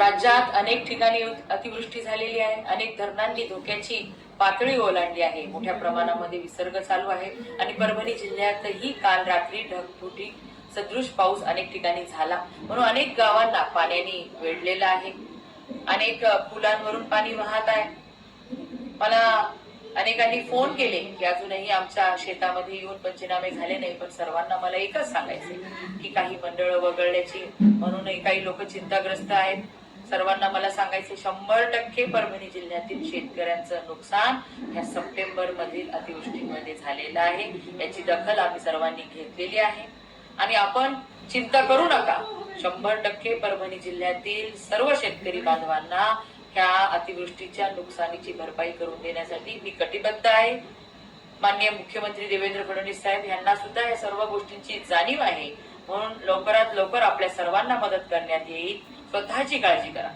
राज्यात अनेक ठिकाणी अतिवृष्टी झालेली आहे. अनेक धरणांनी धोक्याची पातळी ओलांडली आहे. मोठ्या प्रमाणामध्ये विसर्ग चालू आहे आणि परभणी जिल्ह्यातही काल रात्री ढगफुटी सदृश पाऊस अनेक ठिकाणी झाला, म्हणून अनेक गावांना पाण्याने वेढलेलं आहे. अनेक पुलांवरून पाणी वाहत आहे. मला अनेकांनी फोन केले की अजूनही आमच्या शेतामध्ये येऊन पंचनामे झाले नाही, पण सर्वांना मला एकच सांगायचे की काही मंडळ वगळण्याची म्हणूनही काही लोक चिंताग्रस्त आहेत. सर्वांना मला सांगायचे 100% परभणी जिल्ह्यातील शेतकऱ्यांचं नुकसान ह्या सप्टेंबर मधील अतिवृष्टीमध्ये झालेलं आहे. याची दखल आम्ही सर्वांनी घेतलेली आहे आणि आपण चिंता करू नका. 100% परभणी जिल्ह्यातील सर्व शेतकरी बांधवांना ह्या अतिवृष्टीच्या नुकसानीची भरपाई करून देण्यासाठी मी कटिबद्ध आहे. माननीय मुख्यमंत्री देवेंद्र फडणवीस साहेब यांना सुद्धा या सर्व गोष्टींची जाणीव आहे, म्हणून लवकरात लवकर आपल्या सर्वांना मदत करण्यात येईल. स्वतःची काळजी करा.